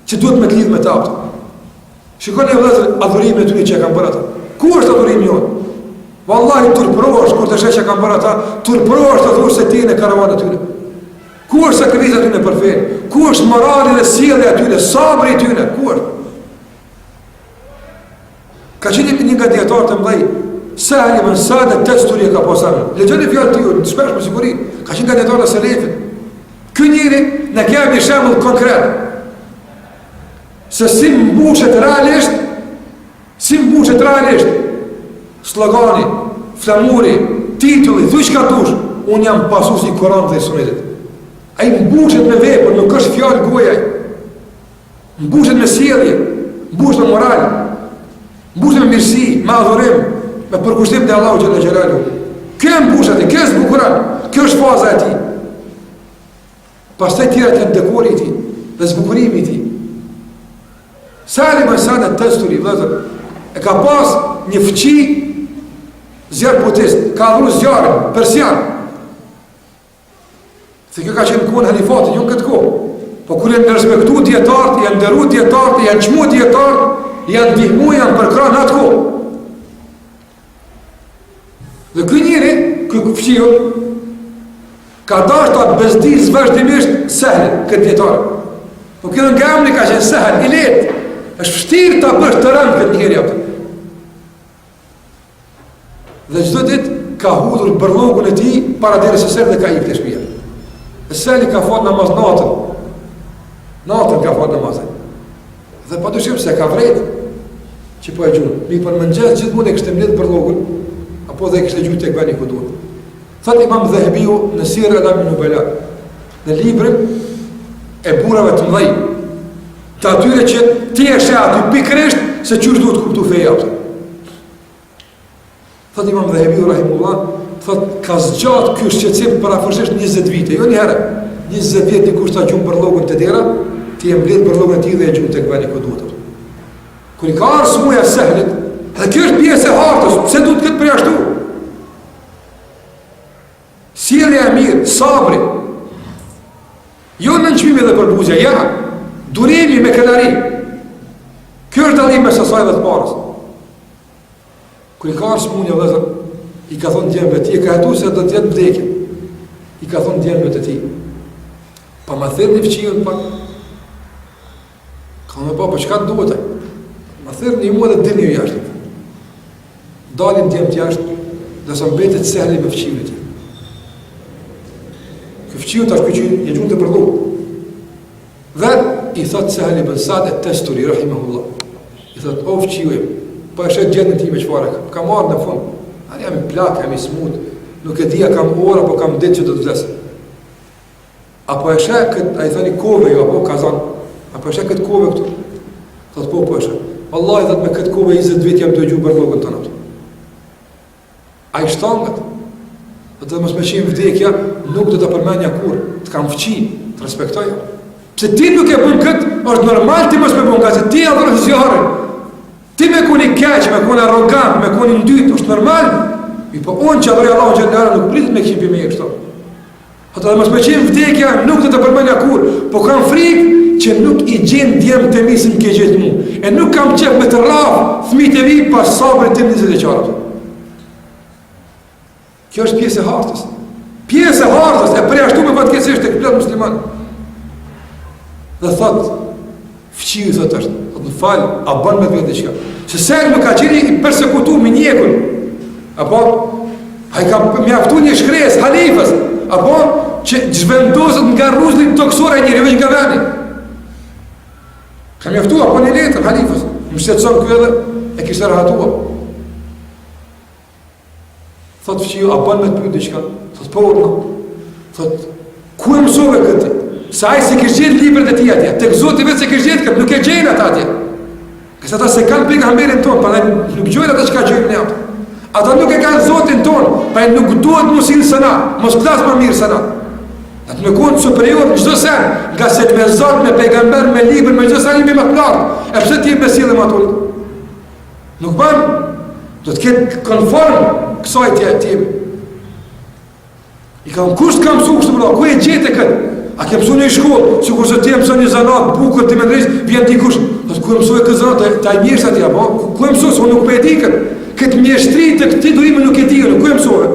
që duhet me të lidh me ta. Shikoni vëllezër, adhurimet e tyre që kanë bërë ata. Ku është adhurimi jonë? Wallahi turprohesh kur të shesh që kanë bërë ata, turprohesh të thuash se ti në karavanën e tyre. Ku është sakrifica e tyre për fen? Ku është morali dhe sjellja e tyre, sabri i tyre? Ku është? Ka qenë një nga dietarët e mëdhej, Sahli ibn Sa'd at-Tustari ka posën. Lexoni fjalët e tij, shpesh me siguri, ka qenë nga dietarët e selefit. Ky njeri na ka një shembull konkret. Se si mbushet realisht slogani, flamuri, titulli, thuj çka dush, unë jam pasuesi i Kuranit dhe Sunetit. Ai mbushet me vepër, nuk është fjalë goja. Mbushet me sjellje, mbushet me moral, mbushet me mirësi, me adhurim, me përkushtim të Allahu Gjelle Gjelalu. Kjo e mbushat e, kjo e zbukuran, kjo është faza e ti. Pastaj tjera të dekori ti dhe zbukurimi ti. Salim Sajad Testuri, vëllezër, e ka pas një fëqi zjarë budist, ka dhru zjarën persian. Se kjo ka qenë kohën halifatit, jo në këtë kohë. Po kur janë respektu djetartë, janë nderu djetartë, janë qmu djetartë, janë ndihmu, janë përkra në atë kohë. Dhe këj njëri, këj fëqiu, ka dash të atë bezdis vazhdimisht sehli, këtë djetarë. Po kjo nga emni ka qenë sehel, i letë, është fështirë të bësh të rëndë këtë njëri atë. Dhe çdo ditë ka hudhur bërllogun e tij para derës së sër dhe ka ikë te shtëpia. Sali ka fal namaz natën. Natën ka fal namazin. Dhe padyshim se ka vret që po e gjunë. Mi për mëngjes gjithmonë e kishte mbledh bërllogun apo dhe e kishte gjuajtur tek vani ku duhet. Thot Imam Dhahabiu në Sirë Alamin Nubala, në librin e burrave të mëdhej, të atyre që ti e sheh aty pikërisht se çu duhet kuptu feja atë. Thot Imam Dhahabiu rahimullah, thot ka zgjat ky shqetësim për afërsisht 20 vite, jo një herë. 20 vjet dikush ta gjum bërllogun te dera, ti e mbledh bërllogun ti dhe e gjum tek vani ku duhet. Kur i ka ardhur smuja e sehlit, edhe kjo është pjesë e hartës, pse duhet këtë përjashtu? Sjellja e mirë, sabri. Jo në nënçmime dhe përbuzja, ja, durimi me kënaqëri. Kjo është dallimi mes asaj dhe të parës. Kur i ka ardhur smunja vëllazër, i ka thonë djemve ti, e ka hetu se do të jetë vdekje. I ka thonë djemve të ti, pa ma thirë një fëqijën pak. Ka me pa, po qëka të duhet e? Ma thirë një mua dhe dhe një jashtë. Dalin djemë të jashtë, dhe sa mbetet sehli me fëqijën e ti. Kë fëqijën të ashtë këqyën, një gjunë të përdu. Dhe i thotë Sehli ibn Sa'd at-Tustari, rahimahullah. I thotë, o fëqijën, pa e shetë gjendën ti me qëfare, ka marrë në fund. Ani jam i plak, jam i smut, nuk e dhja kam orë, apo kam ditë që do të vlesë. Apo e shë këtë, a i thani kove jo, apo kazan, apo e shë këtë kove këtu. Thotë po e shë. Allah i thëtë me këtë kove 20 vit jam të e gju bërlogën të nëtë. A i shtangët, dhe të mos me qimë vdekja, nuk do të përmenja kur, të kam fëqi, të respektoja. Pse ti nuk e bën këtë, është normal ti mos me bën këtë, se ti adhërë zjarën. Ti me kuni keq, me kuni arrogant, me kuni ndyt, është normal. I po unë që adhërë Allahu Gjellera nuk pritet me këshim për me e kështu. Ata dhe mos me qimë vdekja, nuk të përmenja kur, po kam frikë që nuk i gjenë djemë të misin ke gjithë mu. E nuk kam qef me të rafë, thmit e vi pas sabër tim 20 e qarët. Kjo është pjesë e hartës. Pjesë e hartës, e preashtu me fatkeqësisht e këplet musliman. Dhe thotë, fëqiu thotë është, thotë në falë, a banë me të vetë qëka. Se sërë më ka qeni i persekutu me njekun, apo, a i ka mjaftu një shkres, halifës, apo, që zhvendosët nga rruzlit toksore njëri, veç nga veni. Ka mjaftu, apo një letër, halifës, më shtetëson kjo edhe, e kishtë rahatua. Thotë fëqiu, a banë me të pyjtë qëka, thotë po urna, thotë, ku e mësove këtë? Sa ai se kishë gjithë libret e ti atje, tek Zoti vetë se kishë gjithë këtë, nuk e gjenë ata atje. Kësë ata se kanë pejgamberin tonë, pa nuk gjojnë ata që ka gjojnë ne atë. Ata nuk e kanë Zotin tonë, pa nuk duhet mësinë së na, mos plasë më mirë së na. Atë me konë superior në gjdo sen, nga se me Zot, me pejgamber, me libër, me gjdo sen i me më të lartë. E përse ti e besilë më atullë? Nuk banë, do të ketë konform kësaj tjemi. I kam kusht kam mësu kështë mëra, ku e gjete këtë? A ke mësu një shkollë, si kur se ti e mësu një zanat, bukër, ti me ndrejsh, vjen dikush. Ku e mësu e këtë zanat, ta i mirës atja, po? Ku e mësu, se unë nuk për e dikën. Këtë mjeshtri të këti durime nuk e dikën, ku e mësu e?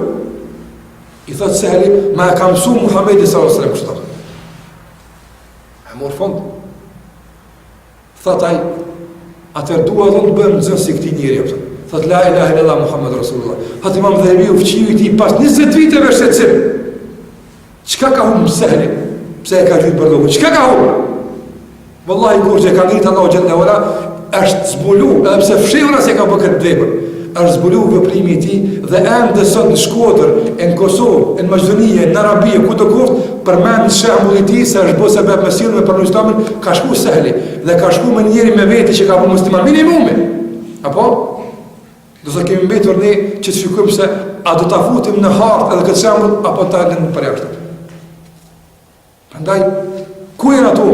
I thotë Sehli, ma e ka mësu Muhammedi s.a.s. kështë. E morë fond. Thotë aj, atër dua dhe në bëmë në zënë si këti njëri, thotë la ilaha illallah Muhammed Rasulullah. Thotë Imam Dhahabiu fëqiu i ti pas 20 viteve shtetësim. Qka ka humë Sehli? Pse e ka gjytë bërlogu? Qka ka humë? Wallahi kur që e ka ngritë Allahu Gjelle Ola, është zbulu, edhe pse fshihura se ka bë këtë vepër, është zbulu vëprimi ti dhe ende sot në Shkodër, në Kosovë, në Maqedoni, në Arabi, ku të koftë, përmend shembull i tij se është bërë sebeb me sjellje për Islamin, ka shku Sehli dhe ka shku me njëri me veti që ka bërë musliman minimumi. Apo? Do sa kemi mbetur ne që të shikojmë se a do ta futim në hartë edhe këtë shembull apo ta lëmë për jashtë. Prandaj ku janë ato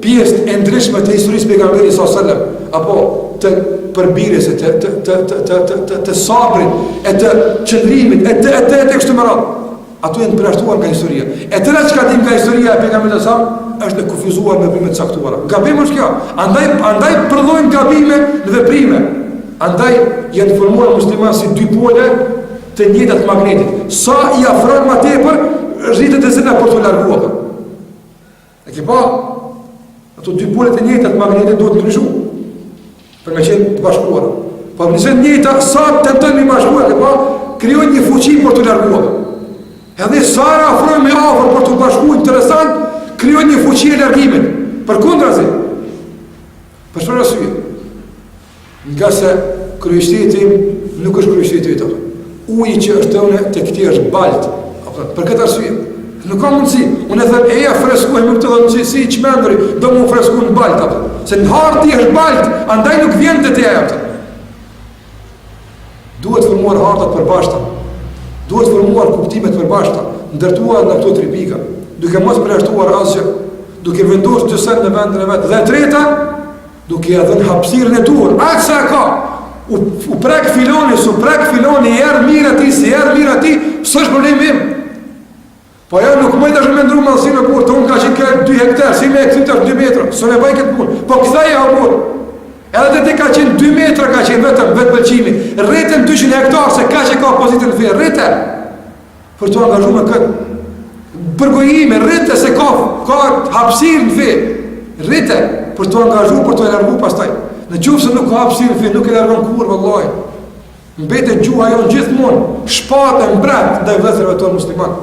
pjesë e ndryshme të historisë së pejgamberit sallallahu alajhi wasallam apo të përbirjes të sabrit e të qëndrimit e kështu me radhë. Ato janë përjashtuar nga historia. E tëra që ka dim nga historia e pejgamberit sallallahu alajhi wasallam është e kufizuar me veprime të caktuara. Gabim është kjo. Andaj përdojnë gabime në veprime. Andaj janë formuar muslimanë si dy pole të njëjtat magnetit. Sa i afron më tepër, rritet e zëna për të larguar. E ke pa? Ato dy pole të njëjtat magnetit duhet të ndryshojnë për me qenë të bashkuara. Po nëse njëjta sa tentojnë të bashkuar, e pa, krijojnë një fuqi për të larguar. Edhe sa afrojnë me afër për të bashkuar interesant, krijojnë një fuqi e largimit. Përkundrazi. Për çfarë arsye? Nga se kryeshteti nuk është kryeshteti vetë. Uji që është tonë tek ti është balt. Për këtë arsye, nuk ka mundësi. Unë them eja freskuaj më këtë dhe si çmendri, do më freskuaj në balt apo. Se në harti është balt, andaj nuk vjen te teja atë. Duhet formuar hartat përbashkëta. Duhet formuar kuptime të përbashkëta, ndërtuar në këto tri pika, duke mos përjashtuar asgjë, duke vendosur gjësën në vendin e vet. Dhe e treta, duke ia dhënë hapësirën e duhur. Atë sa ka. U prek filoni, erë mirë ati, si erë mirë ati, s'është problemi im. Po ja nuk mëjt është me ndru mallësinë e burë, të unë ka që këtë 2 hektarë, si me e këtët është 2 metra, së ne baj këtë punë, po këthej e burë. Edhe dhe ti ka qenë 2 metra, ka qenë vetë bëlqimi, rritën 200 hektarë, se ka që ka pozitën në fejë, rritë, për të angazhu me këtë, përgojime, rritë se ka hapësirë në fejë, rritë, për të angazhu, për të e largu pastaj. Në qufë se nuk ka hapësirë në fejë, nuk e largon kur, vëllaj. Mbetet gjuha jonë gjithmonë, shpatë e mbret dhe vëthërve të musliman.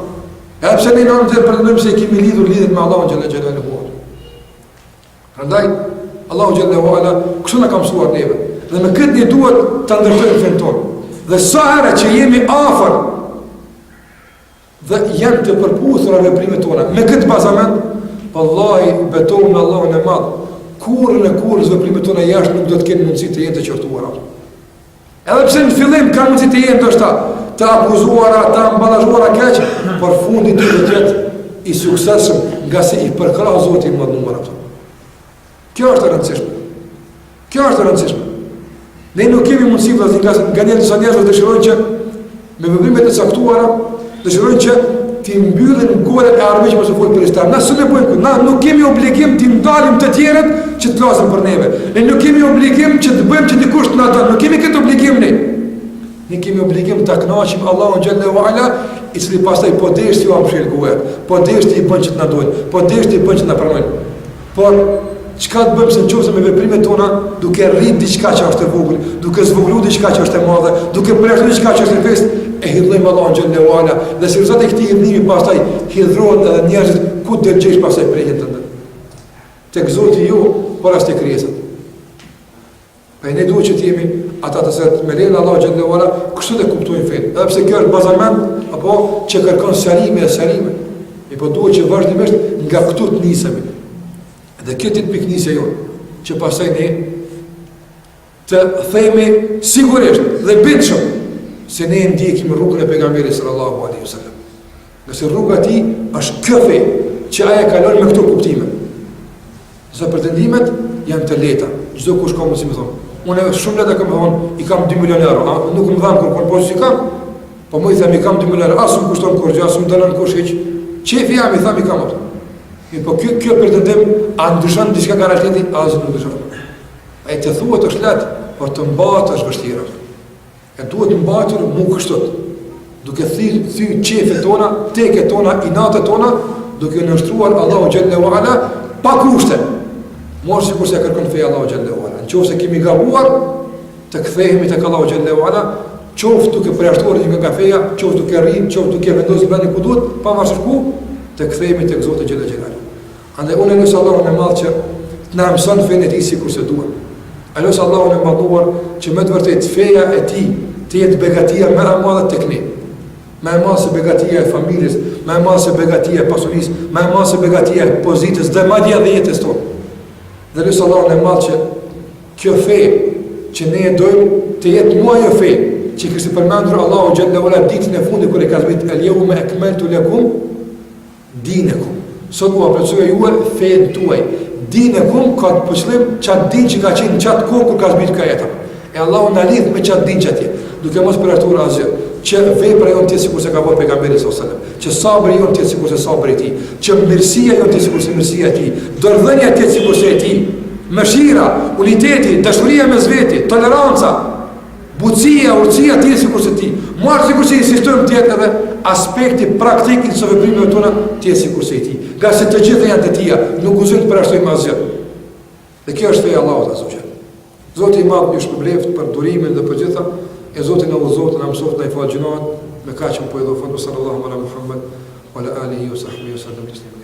E pse ne nëmë të pretendojmë se i kemi lidhet me Allahu xhalla xhelaluhu. Prandaj Allahu xhalla ala kështu na ka mësuar neve. Dhe me këtë ne duhet ta ndërtojmë fen tonë. Dhe sa herë që jemi afër dhe janë të përputhura veprimet tona, me këtë bazament, vallahi betojmë në Allahun e Madh. Kurrë veprimet tona jashtë nuk do të kenë mundësi të jenë të qortuara. Edhe pse në fillim kanë mundësi të jenë ndoshta të akuzuara, të ambalazhuara keq, por fundi do të jetë i suksesshëm nga se i përkrah Zoti më mëdhenj ato. Kjo është e rëndësishme. Ne nuk kemi mundësi vëllazë nga disa njerëz dëshirojnë që me veprimet e caktuara dëshirojnë që ti mbyllin golet e armiqve që folin për Islam. Na s'e bëjmë këtë. Na nuk kemi obligim të ndalim të tjerët që të flasin për neve. Ne nuk kemi obligim që të bëjmë që dikush të na dënë. Nuk kemi këtë obligim ne. Ne kemi obligim të kënaqim Allahun xhallahu ala, i cili pastaj po deshti ju amshël gojet, po deshti i bën që të na dojnë, po deshti i bën që të na pranojnë. Por çka të bëjmë se nëse me veprimet tona duke rrit diçka që është e vogël, duke zvogëluar diçka që është e madhe, duke përjashtuar diçka që është e vështirë, e hidhllojmë Allahun xhallahu ala, dhe si rezultat e këtij hidhllimi pastaj hidhrohen edhe njerëzit ku të dëgjesh pastaj për jetën tënde. Tek Zoti ju, por as tek krijesat. Pa ne duhet që të jemi ata të cilët me lejen e Allahut xhallahu ala kështu të kuptojnë fenë. Edhe pse kjo është bazament apo që kërkon sjarime. Ne po duhet që vazhdimisht nga këtu të nisemi. Dhe këtë të piknisja jonë, që pasaj ne të themi sigurisht dhe bitëshëm se ne ndjekim rrugën e pejgamberit sallallahu alaihi wasallam. Nëse rruga ti është kjo fe që aja kalon me këto kuptime. Nëse pretendimet janë të leta, çdo kush ka mundësi më thonë. Unë shumë leta kam thonë, i kam 2 milion euro, nuk më dhanë kërkon, po që si kam, po më i them i kam 2 milion euro, asë më kushton kurgjë, asë më dënën kush heq, qefi jam i tham i kam ato. Po kjo pretendim, a ndryshon diçka nga realiteti, asë nuk ndryshon. E të thuhet është lehtë, por të mbahet është vështirë. E duhet mbatur mu kështot, duke thy qefet tona, teket tona, inatet tona, duke nështruar Allahu xhallahu ala pa kushte. Mos sikur se kërkon feja Allahu xhallahu ala. Nëse kemi gabuar, të kthehemi tek Allahu xhallahu ala, qoftë duke përjashtuar nga feja, qoftë duke rrinë, qoftë duke vendosur vendin ku duhet, pavarësisht ku, të kthehemi tek Zoti xhallahu xhallahu. Andaj unë lutem Allahun e Madh që të na mëson fenë e tij sikur se duhet. Lutem Allahun e Madhuar që me të vërtetë feja e tij të jetë begatia më e madhe tek ne. Më e madhe se begatia e familjes, më e madhe se begatia e pasurisë, më e madhe se begatia e pozitës dhe madje edhe jetës tonë. Dhe lutem Allahun e Madh që kjo fe që ne dojmë të jetë mua jo fe, që kështë përmendur Allahu Gjelle Ola ditën e fundi kër e ka zbrit el-yawma akmaltu lakum dinakum. Sot u aprecioj juve fejnë tuaj. Dinakum ka të përshlim qatë din që ka qenë në qatë kohë kër ka zbrit ka jetëm. E Allahu në lidhë me qatë din që atje, duke mos për ashtur azir, që vepra jonë tjetë sikur se ka bërë pejgamberi s.a.s. Që sabri jonë tjetë sikur se sabri ti, që mirësia jonë tjetë sikur se mirësia ti, dërdhënja tjetë sikur se ti, mëshira, uniteti, dashuria me zveti, toleranca, bucia, urëcia tjetë sikur se ti, marë sikur se insistojmë tjetë edhe aspekti praktik i të veprimeve tona tjetë sikur se ti, nga se të gjitha janë të tia, nuk guzim të përashtojmë azir. Dhe kjo është feja Allahut azza wa jall. Zoti i madh ju shpëbleft për durimin dhe për gjitha, e Zoti na udhëzon, na mëson, na i fal gjunat, me kaq që po i do fund sallallahu ala Muhammad wa ala alihi wa sahbihi wa sallam.